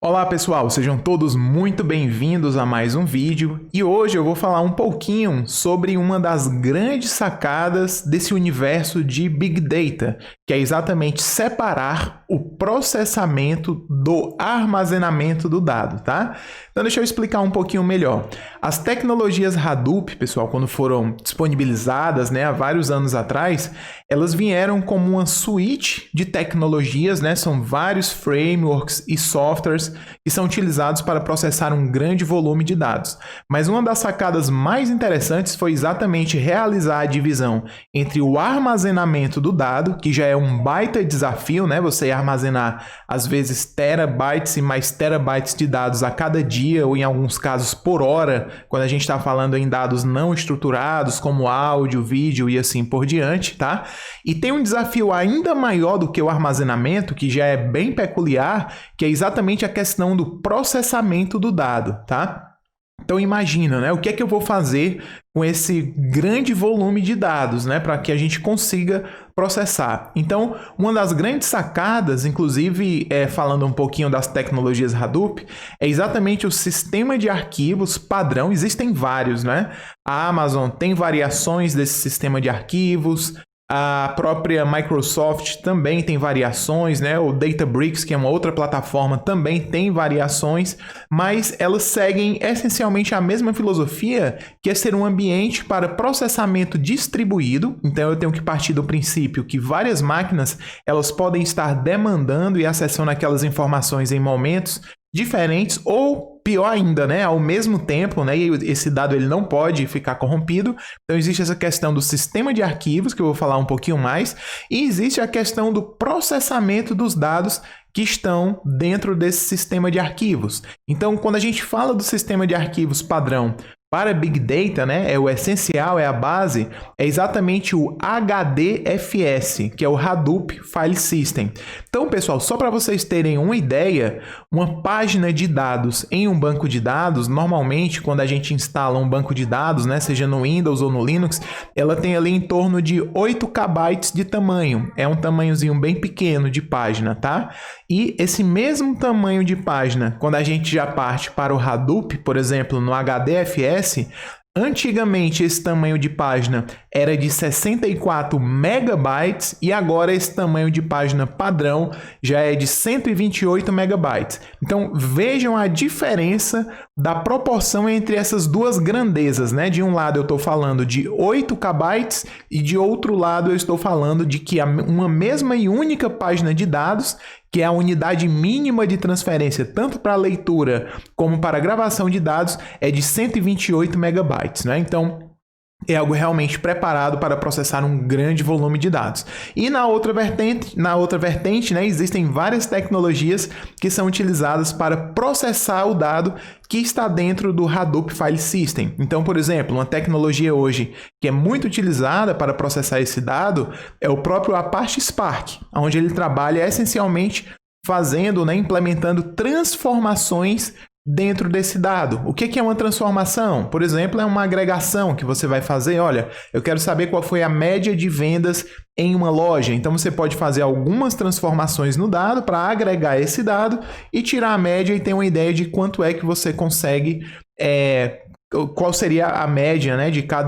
Olá pessoal, sejam todos muito bem-vindos a mais um vídeo e hoje eu vou falar um pouquinho sobre uma das grandes sacadas desse universo de Big Data, que é exatamente separar o processamento do armazenamento do dado, tá? Então deixa eu explicar um pouquinho melhor. As tecnologias Hadoop, pessoal, quando foram disponibilizadas, há vários anos atrás, elas vieram como uma suite de tecnologias, são vários frameworks e softwares que são utilizados para processar um grande volume de dados. Mas uma das sacadas mais interessantes foi exatamente realizar a divisão entre o armazenamento do dado, que já é um baita desafio, você armazenar às vezes terabytes e mais terabytes de dados a cada dia, ou em alguns casos por hora, quando a gente está falando em dados não estruturados, como áudio, vídeo e assim por diante, tá? E tem um desafio ainda maior do que o armazenamento, que já é bem peculiar, que é exatamente a questão do processamento do dado, tá? Então imagina, o que é que eu vou fazer com esse grande volume de dados, para que a gente consiga processar. Então, uma das grandes sacadas, inclusive falando um pouquinho das tecnologias Hadoop, é exatamente o sistema de arquivos padrão. Existem vários, A Amazon tem variações desse sistema de arquivos. A própria Microsoft também tem variações, O Databricks, que é uma outra plataforma, também tem variações, mas elas seguem essencialmente a mesma filosofia, que é ser um ambiente para processamento distribuído. Então eu tenho que partir do princípio que várias máquinas elas podem estar demandando e acessando aquelas informações em momentos diferentes ou pior ainda, ao mesmo tempo, e esse dado ele não pode ficar corrompido. Então existe essa questão do sistema de arquivos, que eu vou falar um pouquinho mais, e existe a questão do processamento dos dados que estão dentro desse sistema de arquivos. Então, quando a gente fala do sistema de arquivos padrão para Big Data, é o essencial, é a base, é exatamente o HDFS, que é o Hadoop File System. Então, pessoal, só para vocês terem uma ideia, uma página de dados em um banco de dados, normalmente, quando a gente instala um banco de dados, seja no Windows ou no Linux, ela tem ali em torno de 8 KB de tamanho. É um tamanhozinho bem pequeno de página, tá? E esse mesmo tamanho de página, quando a gente já parte para o Hadoop, por exemplo, no HDFS, antigamente esse tamanho de página era de 64 megabytes e agora esse tamanho de página padrão já é de 128 megabytes. Então vejam a diferença da proporção entre essas duas grandezas, De um lado eu estou falando de 8 KB e de outro lado eu estou falando de que uma mesma e única página de dados, que é a unidade mínima de transferência tanto para leitura como para gravação de dados, é de 128 megabytes. Então, é algo realmente preparado para processar um grande volume de dados. E na outra vertente, existem várias tecnologias que são utilizadas para processar o dado que está dentro do Hadoop File System. Então, por exemplo, uma tecnologia hoje que é muito utilizada para processar esse dado é o próprio Apache Spark, onde ele trabalha essencialmente fazendo, implementando transformações dentro desse dado. O que é uma transformação? Por exemplo, é uma agregação que você vai fazer. Olha, eu quero saber qual foi a média de vendas em uma loja. Então, você pode fazer algumas transformações no dado para agregar esse dado e tirar a média e ter uma ideia de quanto é que você consegue, qual seria a média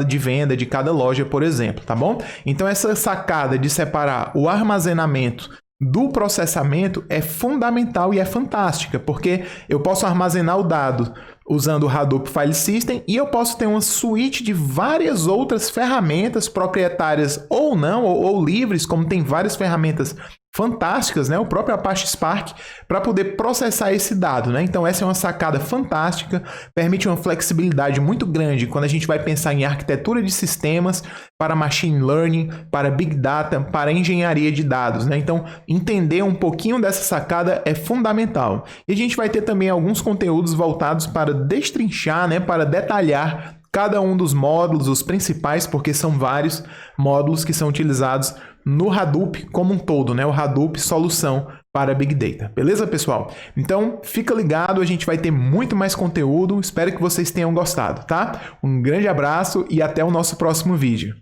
de venda de cada loja, por exemplo, tá bom? Então, essa sacada de separar o armazenamento do processamento é fundamental e é fantástica, porque eu posso armazenar o dado usando o Hadoop File System e eu posso ter uma suíte de várias outras ferramentas proprietárias ou não, ou livres, como tem várias ferramentas fantásticas, o próprio Apache Spark, para poder processar esse dado. Então essa é uma sacada fantástica, permite uma flexibilidade muito grande quando a gente vai pensar em arquitetura de sistemas para machine learning, para big data, para engenharia de dados. Então entender um pouquinho dessa sacada é fundamental. E a gente vai ter também alguns conteúdos voltados para destrinchar, para detalhar cada um dos módulos, os principais, porque são vários módulos que são utilizados no Hadoop como um todo, o Hadoop solução para Big Data. Beleza, pessoal? Então, fica ligado, a gente vai ter muito mais conteúdo. Espero que vocês tenham gostado, tá? Um grande abraço e até o nosso próximo vídeo.